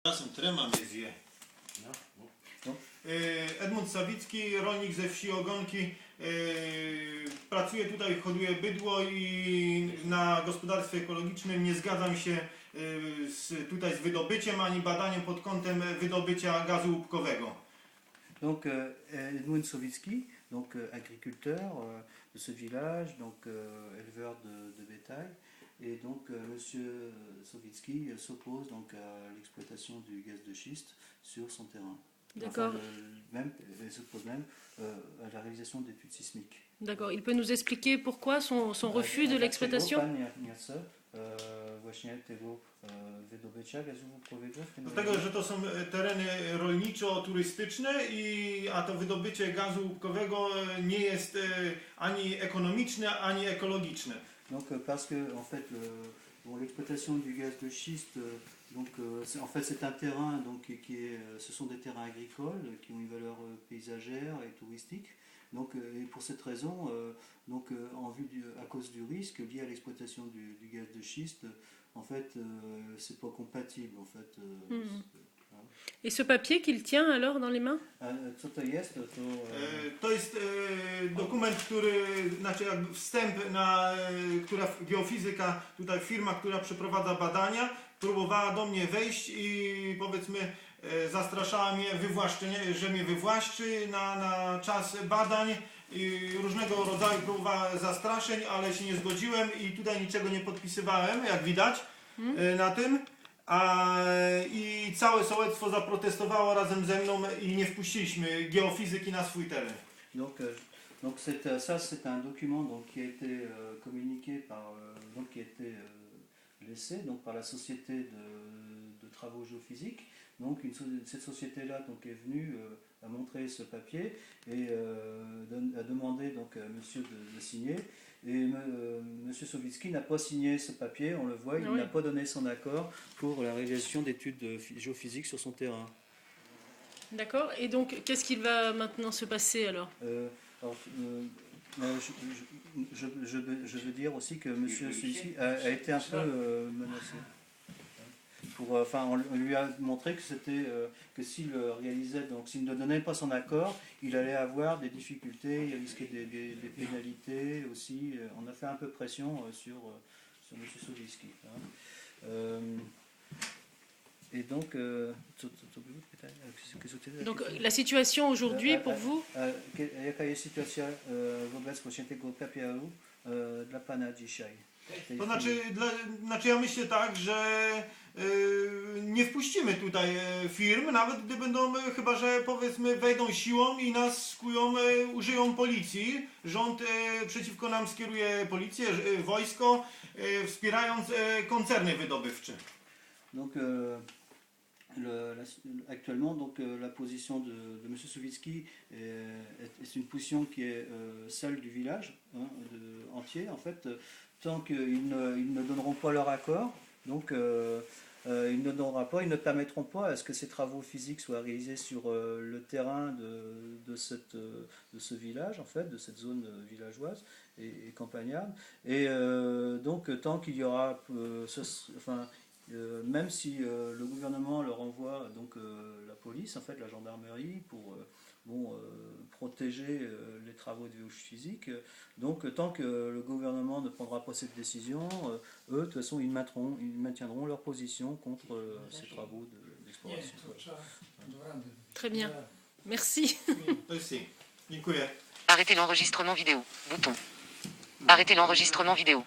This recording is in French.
Czasem trema mnie zje. Edmund Sawicki, rolnik ze wsi Ogonki. Pracuję tutaj, hoduję bydło i na gospodarstwie ekologicznym nie zgadzam się tutaj z wydobyciem ani badaniem pod kątem wydobycia gazu łupkowego. Donc Edmund Sawicki, donc agriculteur de ce village, donc éleveur de bétail, et donc Monsieur Sawicki s'oppose donc à l'exploitation du gaz de schiste sur son terrain. D'accord. Enfin, il s'oppose même à la réalisation d'études sismiques. D'accord. Il peut nous expliquer pourquoi son refus de l'exploitation? Właśnie tego wydobycia gazu łupkowego. Dlatego, że to są tereny rolniczo-turystyczne, a to wydobycie gazu łupkowego nie jest ani ekonomiczne, ani ekologiczne. Donc parce que en fait l'exploitation du gaz de schiste en fait c'est un terrain donc ce sont des terrains agricoles qui ont une valeur paysagère et touristique. Donc, et pour cette raison, à cause du risque lié à l'exploitation du gaz de schiste, en fait, c'est pas compatible. En fait, Et ce papier qu'il tient alors dans les mains? Co to jest? To jest dokument, znaczy jakby wstęp geofizyka, tutaj firma, która przeprowadza badania, próbowała do mnie wejść i powiedzmy zastraszała mnie że mnie wywłaszczy na czas badań i różnego rodzaju próbowała zastraszeń, ale się nie zgodziłem i tutaj niczego nie podpisywałem, jak widać na tym. I całe sołectwo zaprotestowało razem ze mną i nie wpuściliśmy geofizyki na swój teren. Donc ça c'est un document donc, qui a été communiqué qui a été laissé donc, par la société de travaux géophysiques. Donc cette société-là est venue à montrer ce papier et a demandé donc, à monsieur de signer. Et monsieur Sawicki n'a pas signé ce papier, on le voit, il n'a pas donné son accord pour la réalisation d'études géophysiques sur son terrain. D'accord, et donc qu'est-ce qu'il va maintenant se passer alors? Je veux dire aussi que monsieur Sawicki a été un peu menacé. On lui a montré que s'il réalisait, donc s'il ne donnait pas son accord, il allait avoir des difficultés, il risquait des pénalités aussi. On a fait un peu pression sur M. Sawicki. Et donc, la situation aujourd'hui pour vous? Jaka jest sytuacja wobec właśnie tego PPA-u dla pana dzisiaj? To znaczy ja myślę tak, że nie wpuścimy tutaj firm, nawet gdy będą, chyba że powiedzmy wejdą siłą i nas skują, użyją policji. Rząd przeciwko nam skieruje policję, wojsko, wspierając koncerny wydobywcze. Donc, actuellement, donc, la position de M. Sawicki est une position qui est celle du village entier. En fait, tant qu'ils ne donneront pas leur accord, donc ils ne permettront pas à ce que ces travaux physiques soient réalisés sur le terrain de ce village, en fait, de cette zone villageoise et campagnarde. Et donc, tant qu'il y aura, même si le gouvernement leur envoie donc la police, en fait, la gendarmerie, pour protéger les travaux de géophysique, donc tant que le gouvernement ne prendra pas cette décision, eux, de toute façon, ils maintiendront leur position contre ces travaux d'exploration. Très bien, merci. Dziękuję. Arrêtez l'enregistrement vidéo. Bouton. Arrêtez l'enregistrement vidéo.